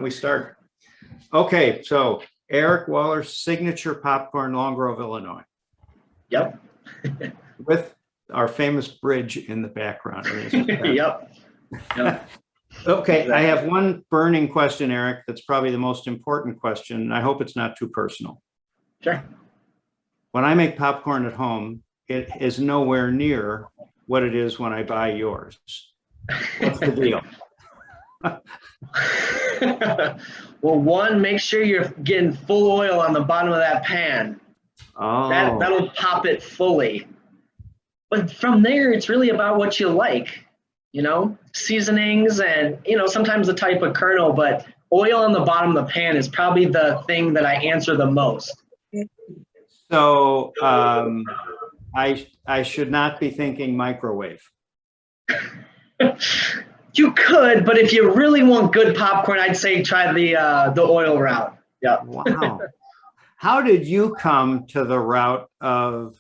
we start? Okay, so Eric Waller's signature popcorn, Long Grove, Illinois, Yep. with our famous bridge in the background. Yep. Yep. Okay, I have one burning question, Eric, that's probably the most important question. I hope it's not too personal. Sure. When I make popcorn at home, it is nowhere near what it is when I buy yours. What's the deal? Well, one, make sure you're getting full oil on the bottom of that pan. Oh, That'll pop it fully. But from there, it's really about what you like, seasonings and, sometimes the type of kernel, but oil on the bottom of the pan is probably the thing that I answer the most. So I should not be thinking microwave. You could, but if you really want good popcorn, I'd say try the oil route. Yeah. Wow. How did you come to the route of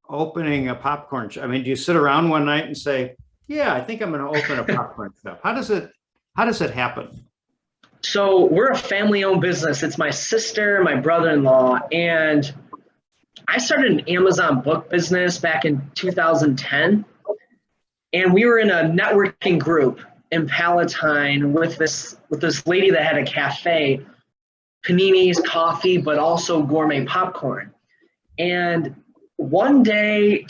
opening a popcorn shop? I mean, do you sit around one night and say, yeah, I think I'm going to open a popcorn shop? How does it happen? So we're a family-owned business. It's my sister, my brother-in-law, and I started an Amazon book business back in 2010. And we were in a networking group in Palatine with this lady that had a cafe, paninis, coffee, but also gourmet popcorn. And one day,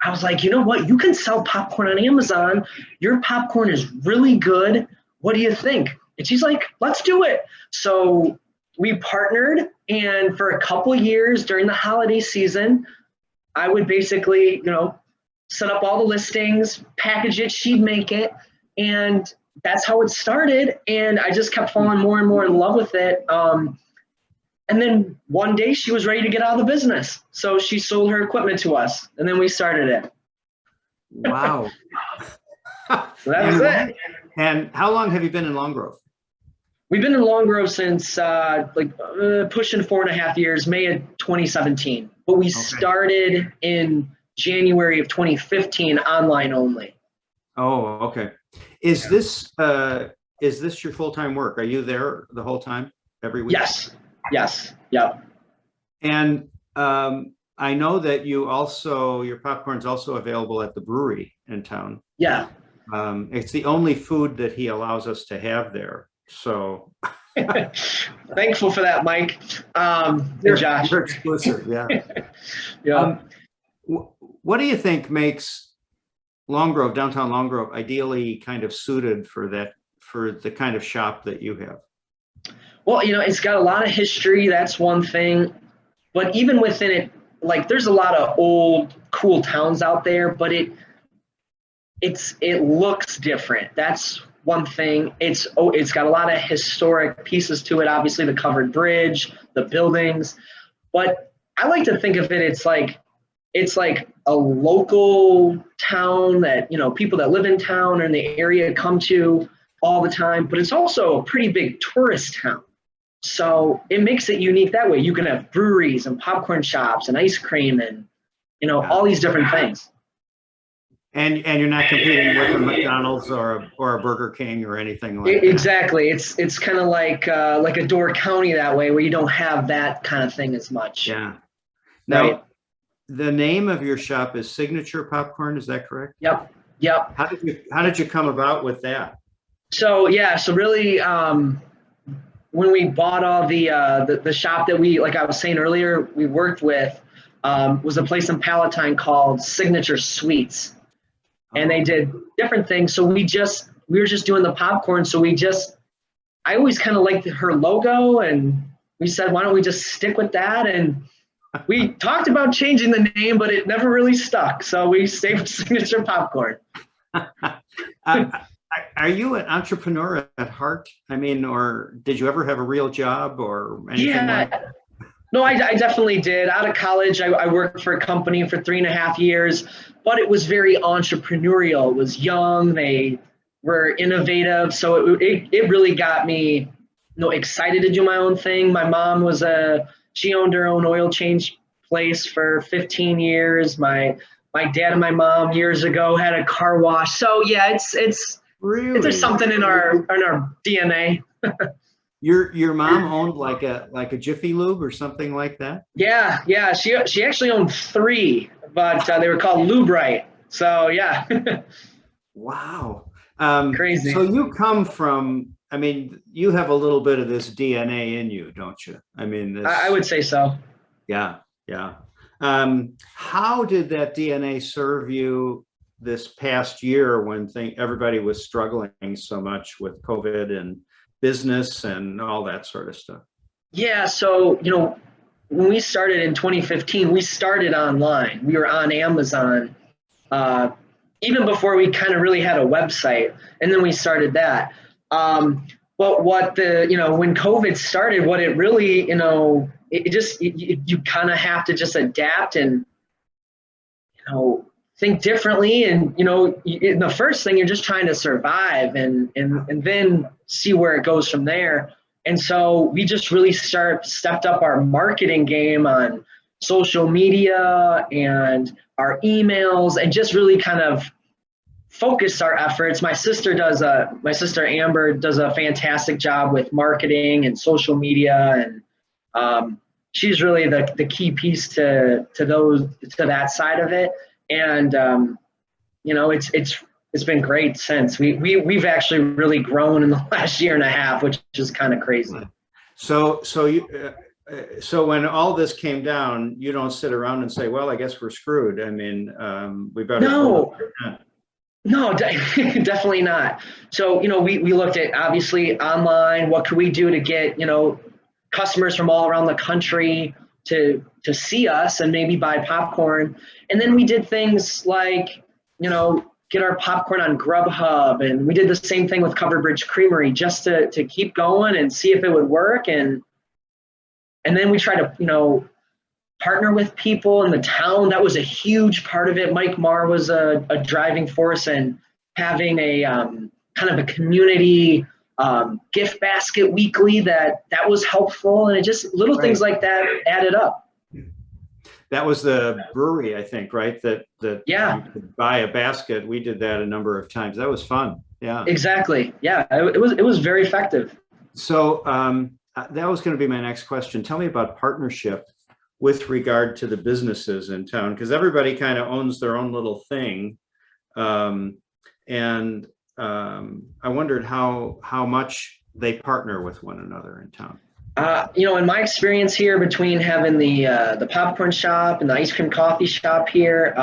I was like, you know what? You can sell popcorn on Amazon. Your popcorn is really good. What do you think? And she's like, let's do it. So we partnered, and for a couple years during the holiday season, I would basically, set up all the listings, package it, she'd make it, and that's how it started. And I just kept falling more and more in love with it. And then one day she was ready to get out of the business. So she sold her equipment to us, and then we started it. Wow. So that was it. And how long have you been in Long Grove? We've been in Long Grove since pushing 4.5 years, May of 2017. But we started in January of 2015, online only. Oh, okay. Is this your full-time work? Are you there the whole time, every week? Yes. Yep. And I know that your popcorn's also available at the brewery in town. Yeah. It's the only food that he allows us to have there. So thankful for that, Mike. Josh. You're exclusive, yeah. Yeah. What do you think makes Long Grove, downtown Long Grove, ideally kind of suited for the kind of shop that you have? Well, it's got a lot of history. That's one thing. But even within it, there's a lot of old, cool towns out there, but it looks different. That's one thing. It's got a lot of historic pieces to it. Obviously, the covered bridge, the buildings. But I like to think of it, it's like a local town that, people that live in town or in the area come to all the time, but it's also a pretty big tourist town. So it makes it unique that way. You can have breweries and popcorn shops and ice cream and, all these different things. And you're not competing with a McDonald's or a Burger King or anything like that. Exactly. It's kind of like a Door County that way, where you don't have that kind of thing as much. Yeah. Now, right? The name of your shop is Signature Popcorn. Is that correct? Yep. How did you come about with that? So really, when we bought all the shop that we, like I was saying earlier, we worked with, was a place in Palatine called Signature Sweets, and they did different things. So we were just doing the popcorn. So I always kind of liked her logo, and we said, why don't we just stick with that? And we talked about changing the name, but it never really stuck. So we stayed with Signature Popcorn. Are you an entrepreneur at heart? I mean, or did you ever have a real job or anything like that? No, I definitely did. Out of college, I worked for a company for 3.5 years, but it was very entrepreneurial. It was young. They were innovative. So it really got me excited to do my own thing. My mom she owned her own oil change place for 15 years. My dad and my mom years ago had a car wash. So yeah, it's really, there's something in our DNA. Your mom owned like a Jiffy Lube or something like that? Yeah, yeah. She actually owned three, but they were called Lubrite. So yeah, Wow. So crazy. you come from, I mean, you have a little bit of this DNA in you, don't you? I mean, I this, would say so. yeah, yeah. How did that DNA serve you this past year when everybody was struggling so much with COVID and business and all that sort of stuff? Yeah. So when we started in 2015, we started online. We were on Amazon, uh, even before we kind of really had a website, and then we started that. But what when COVID started, what it really, it just you kind of have to just adapt and think differently, and the first thing, you're just trying to survive, and then see where it goes from there. And so we just really stepped up our marketing game on social media and our emails, and just really kind of focused our efforts. My sister Amber does a fantastic job with marketing and social media, and she's really the key piece to that side of it. And it's been great since. We've actually really grown in the last year and a half, which is kind of crazy. So when all this came down, you don't sit around and say, well, I guess we're screwed. I mean, we better No, fold up. no, definitely not. So, we looked at, obviously, online, what could we do to get, customers from all around the country to see us and maybe buy popcorn. And then we did things like, get our popcorn on Grubhub, and we did the same thing with Covered Bridge Creamery, just to keep going and see if it would work. And then we try to, partner with people in the town. That was a huge part of it. Mike Marr was a driving force, and having a kind of a community gift basket weekly that was helpful. And it just little things like that added up. That was the brewery, I think, right? That Yeah, you could buy a basket. We did that a number of times. That was fun. Yeah. exactly. Yeah, it was very effective. So that was going to be my next question. Tell me about partnership with regard to the businesses in town, because everybody kind of owns their own little thing. And I wondered how much they partner with one another in town. In my experience here, between having the popcorn shop and the ice cream coffee shop here,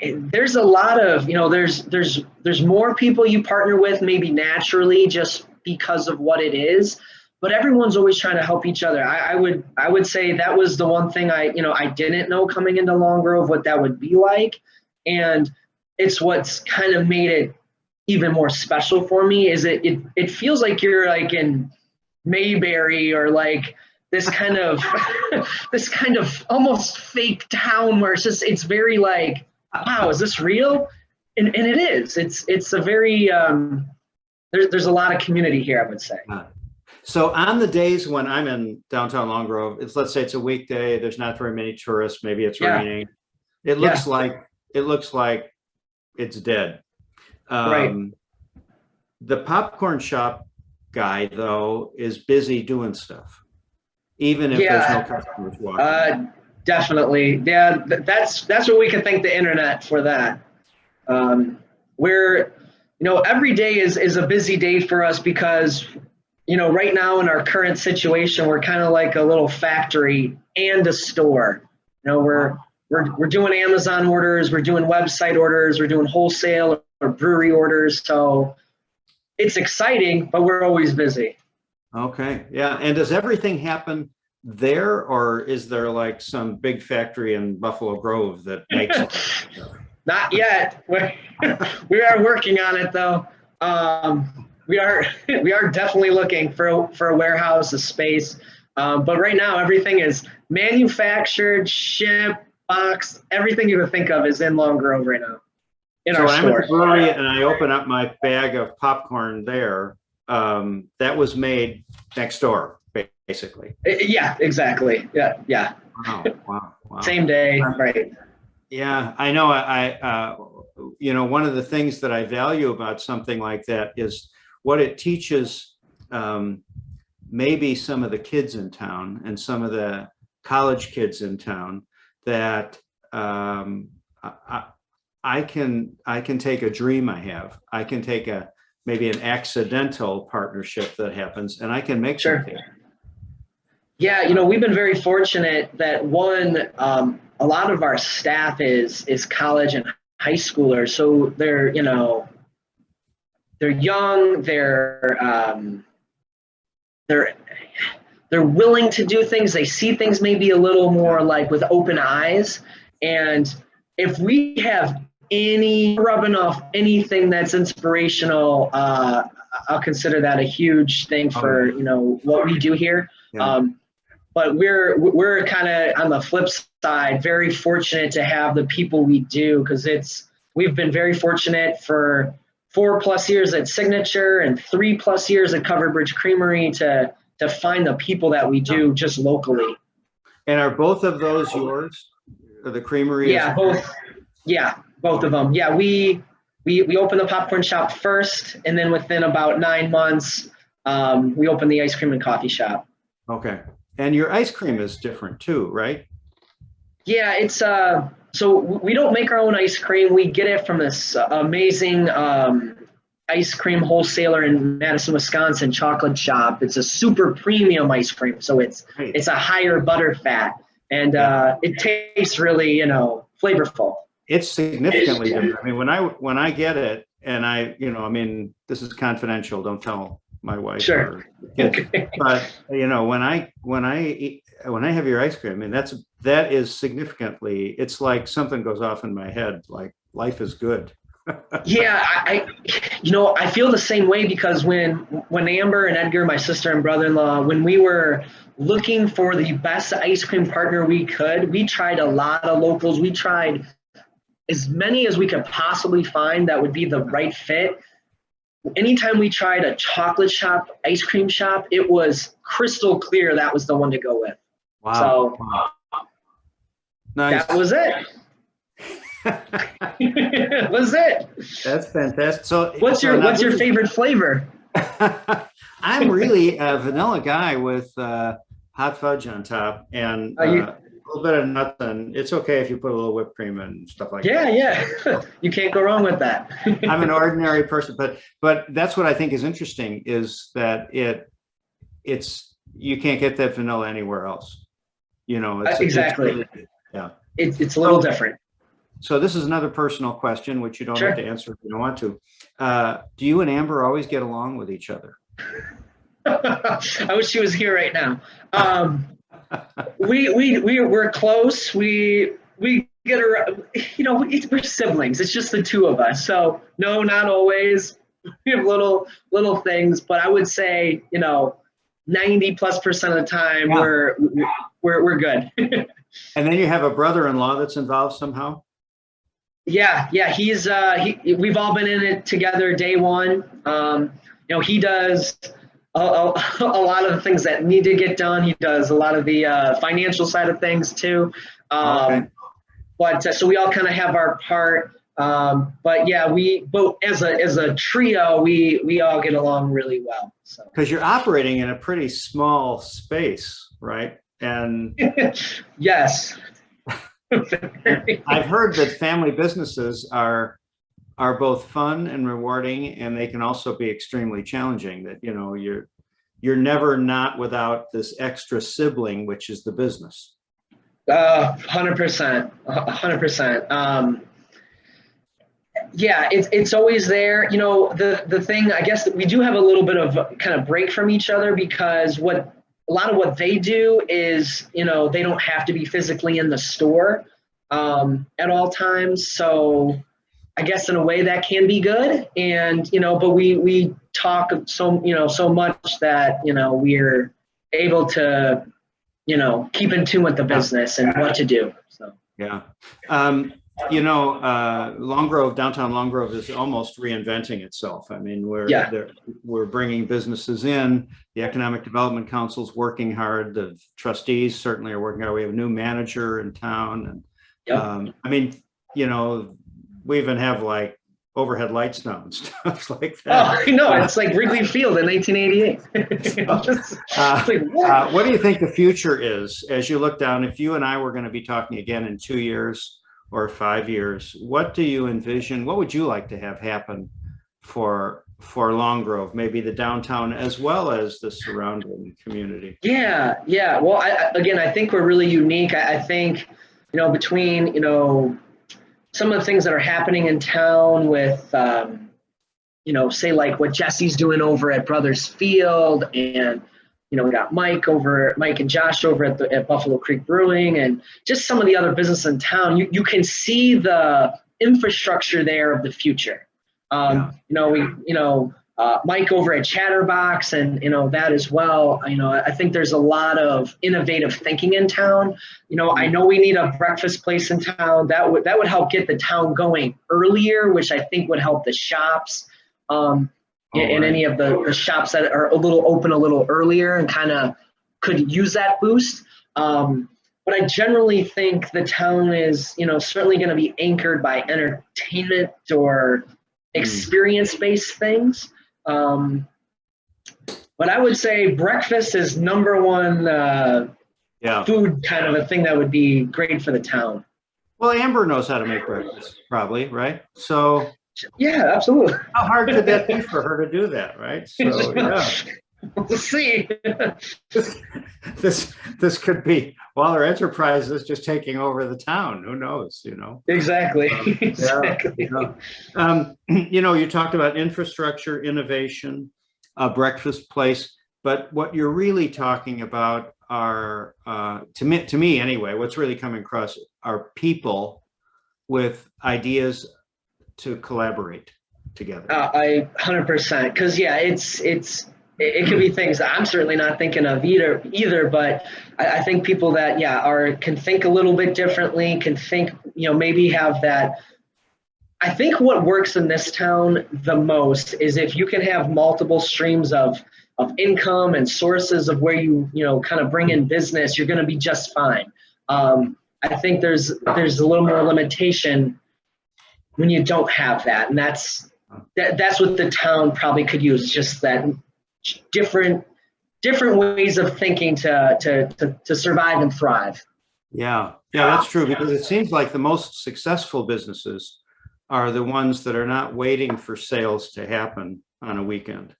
there's a lot of, there's more people you partner with, maybe naturally, just because of what it is. But everyone's always trying to help each other. I would say that was the one thing I didn't know coming into Long Grove, what that would be like. And it's what's kind of made it even more special for me, is it feels like you're like in Mayberry, or like this kind of this kind of almost fake town, where it's very like, wow, is this real? And it is. It's a very there's a lot of community here, I would say. So on the days when I'm in downtown Long Grove, let's say it's a weekday, there's not very many tourists, maybe it's raining. It looks like it's dead. Right. The popcorn shop guy, though, is busy doing stuff, even if there's no customers walking. Definitely. Yeah, that's what we can thank the internet for that. Where every day is a busy day for us, because right now in our current situation, we're kind of like a little factory and a store. We're doing Amazon orders, we're doing website orders, we're doing wholesale or brewery orders. So it's exciting, but we're always busy. Okay. Yeah. And does everything happen there, or is there like some big factory in Buffalo Grove that makes it? Not yet. We are working on it, though. We are definitely looking for a warehouse, a space. But right now, everything is manufactured, shipped, boxed. Everything you can think of is in Long Grove right now. So when I'm at the brewery and I open up my bag of popcorn there, that was made next door, basically. Yeah, exactly. Yeah. Wow. Same day, right? Yeah, I know. I one of the things that I value about something like that is what it teaches, maybe some of the kids in town and some of the college kids in town, that I can take a dream I have. I can take maybe an accidental partnership that happens, and I can make Sure. something. Yeah, we've been very fortunate that a lot of our staff is college and high schoolers, so they're young, they're willing to do things. They see things maybe a little more like with open eyes, and if we have rubbing off anything that's inspirational, I'll consider that a huge thing for what we do here. Yeah. But we're kind of on the flip side, very fortunate to have the people we do, because we've been very fortunate for 4+ years at Signature and 3+ years at Covered Bridge Creamery to find the people that we do just locally. And are both of those yours? Or the creamery? Yeah, both. Yeah, both of them. Yeah, we opened the popcorn shop first, and then within about 9 months, we opened the ice cream and coffee shop. Okay. And your ice cream is different too, right? Yeah, it's so we don't make our own ice cream. We get it from this amazing ice cream wholesaler in Madison, Wisconsin, Chocolate Shop. It's a super premium ice cream, so it's a higher butter fat, and it tastes really flavorful. It's significantly different. I mean, when I get it, and I this is confidential. Don't tell my wife. Sure. Or kids. Okay. But when I have your ice cream, I mean, that is significantly. It's like something goes off in my head. Like life is good. Yeah, I feel the same way, because when Amber and Edgar, my sister and brother-in-law, when we were looking for the best ice cream partner we could, we tried a lot of locals. We tried as many as we could possibly find that would be the right fit. Anytime we tried a chocolate shop, ice cream shop, it was crystal clear that was the one to go with. Wow. So nice. That was it. Was it? That's fantastic. So what's your favorite flavor? I'm really a vanilla guy with hot fudge on top, and a little bit of nuts, and it's okay if you put a little whipped cream and stuff like that. Yeah. You can't go wrong with that. I'm an ordinary person, but that's what I think is interesting, is that it's you can't get that vanilla anywhere else. Exactly. It's a little different. So this is another personal question, which you don't Sure. have to answer if you don't want to. Do you and Amber always get along with each other? I wish she was here right now. We're close. We get around. We're siblings. It's just the two of us. So no, not always. We have little things, but I would say 90+% of the time we're good. And then you have a brother-in-law that's involved somehow? Yeah. He's we've all been in it together day one. He does a lot of the things that need to get done. He does a lot of the financial side of things too. Okay. But so we all kind of have our part. But yeah, we both as a trio, we all get along really well. So because you're operating in a pretty small space, right? And yes. I've heard that family businesses are both fun and rewarding, and they can also be extremely challenging. That you're never not without this extra sibling, which is the business. 100%. Yeah, it's always there. The thing, I guess, that we do have a little bit of kind of break from each other, because a lot of what they do is, they don't have to be physically in the store at all times. So I guess in a way that can be good. And, but we talk so much that, we're able to, keep in tune with the business and what to do. So, yeah. Long Grove, downtown Long Grove is almost reinventing itself. I mean, we're bringing businesses in. The Economic Development Council's working hard. The trustees certainly are working hard. We have a new manager in town, and I mean, we even have like overhead lights down and stuff like Oh, that. no, it's like Wrigley Field in 1988. It's like, what? What do you think the future is as you look down? If you and I were going to be talking again in 2 years or 5 years, what do you envision? What would you like to have happen for Long Grove, maybe the downtown as well as the surrounding community? Yeah, yeah. Well, again, I think we're really unique. I think, between, some of the things that are happening in town with, say like what Jesse's doing over at Brothers Field, and we got Mike and Josh over at Buffalo Creek Brewing, and just some of the other business in town. You can see the infrastructure there of the future. Mike over at Chatterbox, and that as well. I think there's a lot of innovative thinking in town. I know we need a breakfast place in town that would help get the town going earlier, which I think would help the shops. And any of the shops that are open a little earlier and kind of could use that boost. But I generally think the town is, certainly going to be anchored by entertainment or experience-based things. But I would say breakfast is number one food kind of a thing that would be great for the town. Well, Amber knows how to make breakfast, probably, right? So yeah, absolutely. how hard could that be for her to do that, right? So yeah. We'll see. This could be Wallor Enterprises just taking over the town. Who knows? Exactly. Exactly. You talked about infrastructure, innovation, a breakfast place, but what you're really talking about are, to me anyway, what's really coming across are people with ideas to collaborate together. I 100%, because it could be things that I'm certainly not thinking of either, but I think people that can think a little bit differently, can think, maybe have that. I think what works in this town the most is if you can have multiple streams of income and sources of where you kind of bring in business, you're going to be just fine. I think there's a little more limitation when you don't have that, and that's what the town probably could use, just that different ways of thinking to survive and thrive. Yeah, that's true, because it seems like the most successful businesses are the ones that are not waiting for sales to happen on a weekend,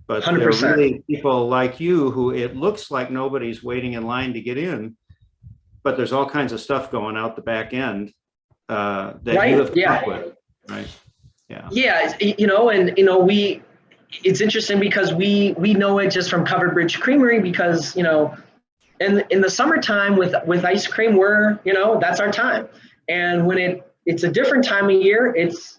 but 100%. They're really people like you who it looks like nobody's waiting in line to get in, but there's all kinds of stuff going out the back end that you have to work with, right? Yeah, it's interesting because we know it just from Covered Bridge Creamery, because in the summertime with ice cream, we're that's our time, and when it's a different time of year, it's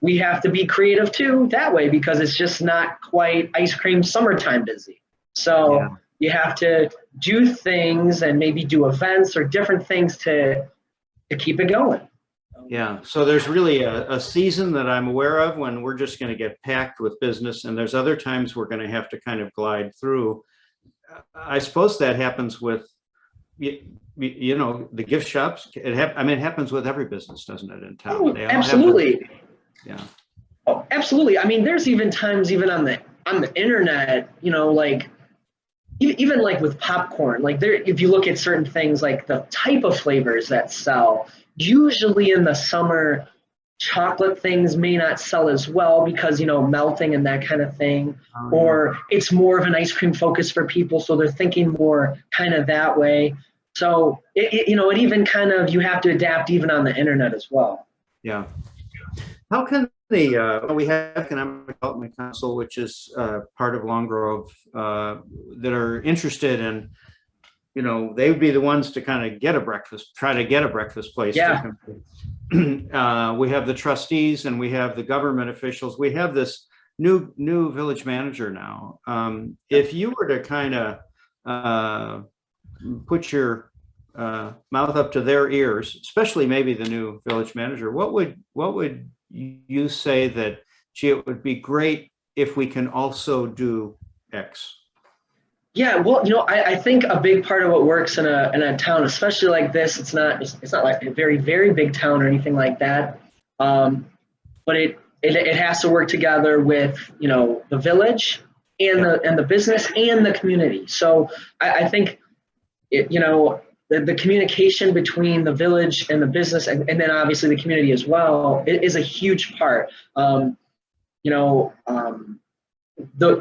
we have to be creative too that way, because it's just not quite ice cream summertime busy. So you have to do things and maybe do events or different things to keep it going. Yeah, so there's really a season that I'm aware of when we're just going to get packed with business, and there's other times we're going to have to kind of glide through. I suppose that happens with, the gift shops. It happens with every business, doesn't it, in town? Oh, absolutely. Yeah. Oh, absolutely. I mean, there's even times on the internet, even like with popcorn, like if you look at certain things, like the type of flavors that sell. Usually in the summer, chocolate things may not sell as well because, melting and that kind of thing, or it's more of an ice cream focus for people. So they're thinking more kind of that way. So, it even kind of, you have to adapt even on the internet as well. Yeah. How can we have Economic Development Council, which is part of Long Grove, that are interested in, they would be the ones to kind of try to get a breakfast place. Yeah. We have the trustees and we have the government officials. We have this new village manager now. If you were to kind of put your mouth up to their ears, especially maybe the new village manager, what would you say that, gee, it would be great if we can also do X? Yeah, well, I think a big part of what works in a town, especially like this, it's not like a very, very big town or anything like that. But it has to work together with, the village and the business and the community. So I think the communication between the village and the business, and then obviously the community as well, is a huge part. The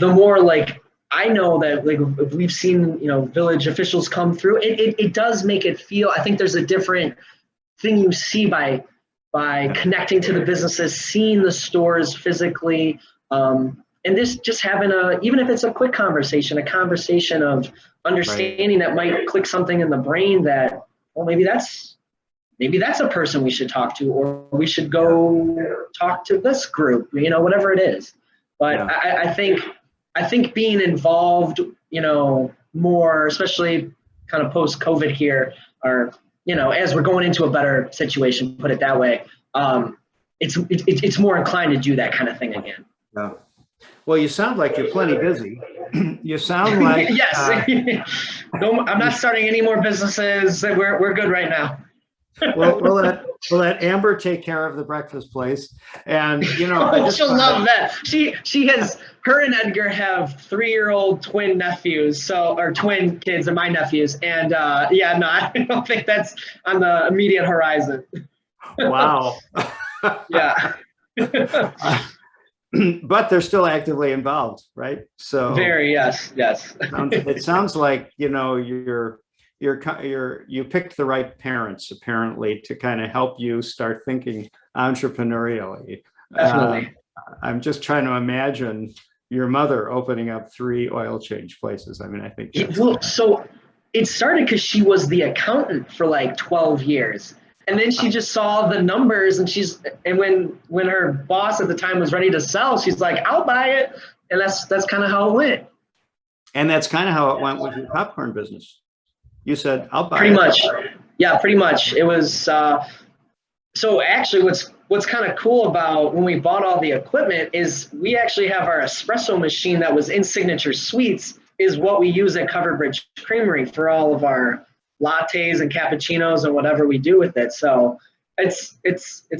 more, like, I know that, like, if we've seen, village officials come through, it does make it feel, I think there's a different thing you see by connecting to the businesses, seeing the stores physically, and this just having even if it's a quick conversation, a conversation of understanding that might click something in the brain that, well, maybe that's a person we should talk to, or we should go talk to this group, whatever it is. But I think being involved, more, especially kind of post-COVID here, or, as we're going into a better situation, put it that way, it's more inclined to do that kind of thing again. Yeah. Well, you sound like you're plenty busy. You sound like yes. No, I'm not starting any more businesses. We're good right now. Well, we'll let Amber take care of the breakfast place, and she'll love that. She has, her and Edgar have 3-year-old twin nephews, or twin kids, and my nephews, and I don't think that's on the immediate horizon. Wow. Yeah. But they're still actively involved, right? So very, yes. It sounds like you picked the right parents, apparently, to kind of help you start thinking entrepreneurially. Definitely. I'm just trying to imagine your mother opening up 3 oil change places. I mean, I think so it started because she was the accountant for like 12 years. And then she just saw the numbers, and when her boss at the time was ready to sell, she's like, I'll buy it. And that's kind of how it went. And that's kind of how it went with your popcorn business. You said, I'll buy it. Pretty much. Yeah, pretty much. It was, so actually what's kind of cool about when we bought all the equipment is we actually have our espresso machine that was in Signature Sweets is what we use at Covered Bridge Creamery for all of our lattes and cappuccinos and whatever we do with it. So it's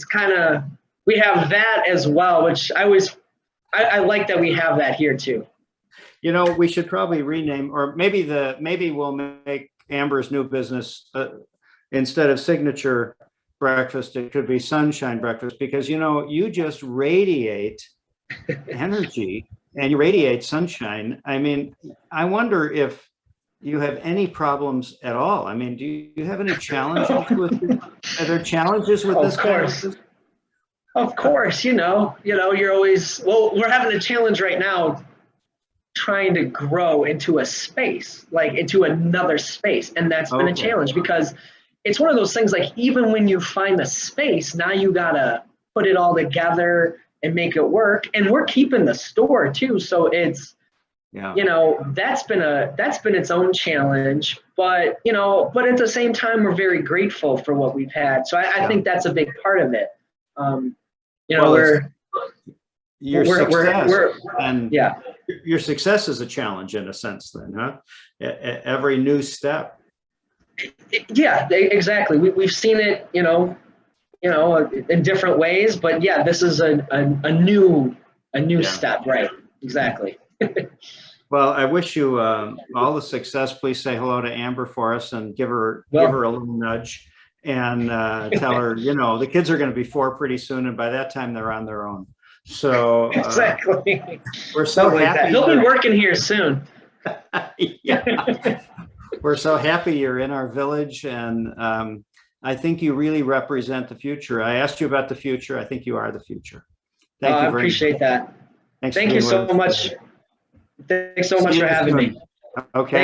kind of, we have that as well, which I like that we have that here too. We should probably rename, or maybe we'll make Amber's new business, instead of Signature Breakfast, it could be Sunshine Breakfast, because you just radiate energy and you radiate sunshine. I mean, I wonder if you have any problems at all. I mean, do you have any challenges are there challenges with this? Of course. Of course, you're always, we're having a challenge right now trying to grow into a space, like into another space. And that's been a challenge, because it's one of those things, like, even when you find the space, now you gotta put it all together and make it work. And we're keeping the store too. So it's, that's been its own challenge, but at the same time, we're very grateful for what we've had. So I think that's a big part of it. Your success is a challenge in a sense then, huh? Every new step. Yeah, exactly. We've seen it, in different ways, but yeah, this is a new step, right? Exactly. Well, I wish you all the success. Please say hello to Amber for us and give her a little nudge, and tell her, the kids are going to be 4 pretty soon, and by that time they're on their own. So exactly. We're so happy. He'll be working here soon. Yeah. We're so happy you're in our village, and I think you really represent the future. I asked you about the future. I think you are the future. Thank you very much. I appreciate that. Thanks. Thank you so much. Thanks so much for having me. Okay.